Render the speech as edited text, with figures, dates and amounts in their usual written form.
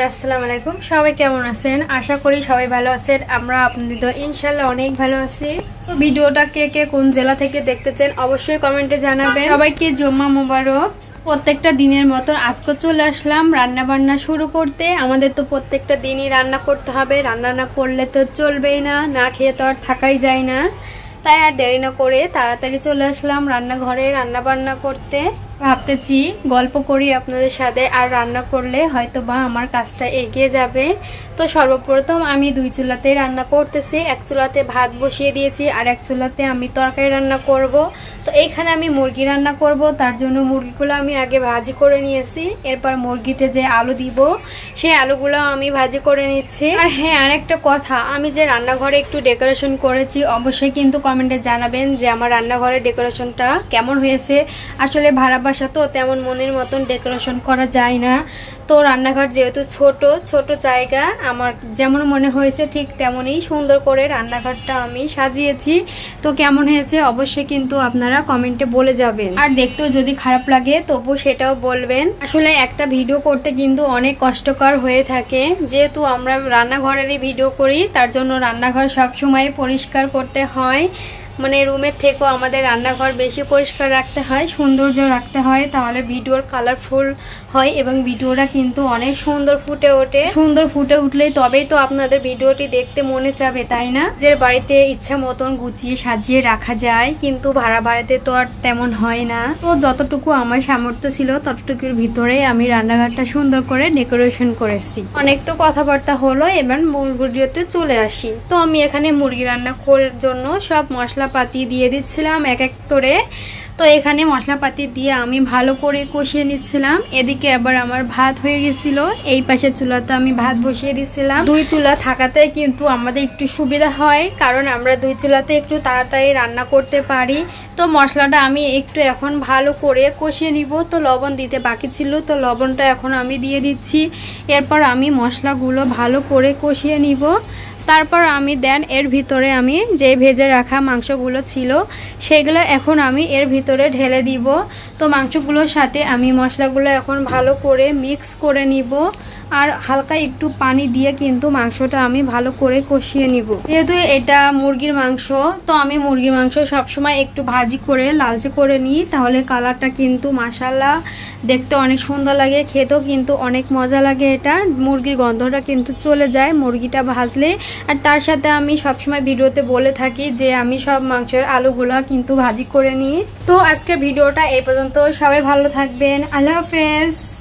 আসসালামু আলাইকুম, সবাই কেমন আছেন? আশা করি সবাই ভালো আছেন। আমরা আপনাদের তো ইনশাআল্লাহ অনেক ভালো আছি। তো ভিডিওটা কে কে কোন জেলা থেকে দেখতেছেন অবশ্যই কমেন্টে জানাবেন। সবাইকে জুম্মা মোবারক। প্রত্যেকটা দিনের মতন আজকে চলে আসলাম রান্না বান্না শুরু করতে। আমাদের তো প্রত্যেকটা দিনই রান্না করতে হবে, রান্না না করলে তো চলবেই না, না খেয়ে তো আর থাকাই যায় না। তাই আর দেরি না করে তাড়াতাড়ি চলে আসলাম রান্নাঘরে রান্না বান্না করতে। ভাবতেছি গল্প করি আপনাদের সাথে, আর রান্না করলে হয়তো বা আমার কাজটা এগিয়ে যাবে। তো সর্বপ্রথম আমি দুই চুলাতে রান্না করতেছি। এক চুলাতে ভাত বসিয়ে দিয়েছি, আর এক চুলাতে আমি তরকারি রান্না করব। তো এইখানে আমি মুরগি রান্না করব, তার জন্য মুরগিগুলো আমি আগে ভাজি করে নিয়েছি। এরপর মুরগিতে যে আলু দিব সেই আলুগুলো আমি ভাজি করে নিচ্ছি। আর হ্যাঁ, আরেকটা কথা, আমি যে রান্নাঘরে একটু ডেকোরেশন করেছি অবশ্যই কিন্তু কমেন্টে জানাবেন যে আমার রান্নাঘরের ডেকোরেশনটা কেমন হয়েছে। আসলে ভাড়া বাসা তো তেমন মনের মতন ডেকোরেশন করা যায় না। তো রান্নাঘর যেহেতু ছোট জায়গা, আমার যেমন মনে হয়েছে ঠিক তেমনই সুন্দর করে রান্নাঘরটা আমি সাজিয়েছি। তো কেমন হয়েছে অবশ্যই কিন্তু আপনারা কমেন্টে বলে যাবেন। আর দেখতেও যদি খারাপ লাগে তবু সেটাও বলবেন। আসলে একটা ভিডিও করতে কিন্তু অনেক কষ্টকর হয়ে থাকে, যেহেতু আমরা রান্নাঘরেরই ভিডিও করি, তার জন্য রান্নাঘর সবসময় পরিষ্কার করতে হয়। মানে রুমের থেকেও আমাদের রান্নাঘর বেশি পরিষ্কার রাখতে হয়, সৌন্দর্য রাখতে হয়, তাহলে ভিডিওর কালারফুল হয় এবং ভিডিওটা কিন্তু অনেক সুন্দর ফুটে ওঠে। সুন্দর ফুটে উঠলেই তবেই তো আপনাদের ভিডিওটি দেখতে মনে চাবে, তাই না? যে বাড়িতে ইচ্ছা মতন গুছিয়ে সাজিয়ে রাখা যায়, কিন্তু ভাড়া বাড়িতে তো আর তেমন হয় না। তো যতটুকু আমার সামর্থ্য ছিল ততটুকুর ভিতরে আমি রান্নাঘরটা সুন্দর করে ডেকোরেশন করেছি। অনেক তো কথাবার্তা হলো, এবার মূল ভিডিওতে চলে আসি। তো আমি এখানে মুরগি রান্না করার জন্য সব মশলাপাতি দিয়ে দিচ্ছিলাম এক এক করে। তো এখানে মশলাপাতি দিয়ে আমি ভালো করে কষিয়ে নিচ্ছিলাম। এদিকে আবার আমার ভাত হয়ে গেছিল, এই পাশের চুলাতে আমি ভাত বসিয়ে দিচ্ছিলাম। দুই চুলা থাকাতে কিন্তু আমাদের একটু সুবিধা হয়, কারণ আমরা দুই চুলাতে একটু তাড়াতাড়ি রান্না করতে পারি। তো মশলাটা আমি একটু এখন ভালো করে কষিয়ে নিব। তো লবণ দিতে বাকি ছিল, তো লবণটা এখন আমি দিয়ে দিচ্ছি। এরপর আমি মশলাগুলো ভালো করে কষিয়ে নিব। তারপর আমি দেন এর ভিতরে আমি যে ভেজে রাখা মাংসগুলো ছিল সেগুলো এখন আমি এর ভিতরে ঢেলে দিব। তো মাংসগুলোর সাথে আমি মশলাগুলো এখন ভালো করে মিক্স করে নিব, আর হালকা একটু পানি দিয়ে কিন্তু মাংসটা আমি ভালো করে কষিয়ে নিব। যেহেতু এটা মুরগির মাংস, তো আমি মুরগির মাংস সবসময় একটু ভাজি করে লালচে করে নিই, তাহলে কালারটা কিন্তু মাশাআল্লাহ দেখতে অনেক সুন্দর লাগে, খেতেও কিন্তু অনেক মজা লাগে। এটা মুরগির গন্ধটা কিন্তু চলে যায় মুরগিটা ভাজলে। আর তার সাথে আমি সবসময় ভিডিওতে বলে থাকি যে আমি সব মাংসের আলুগুলো কিন্তু ভাজি করে নিই। তো আজকে ভিডিওটা এই পর্যন্ত, সবাই ভালো থাকবেন, আল্লাহ হাফেজ।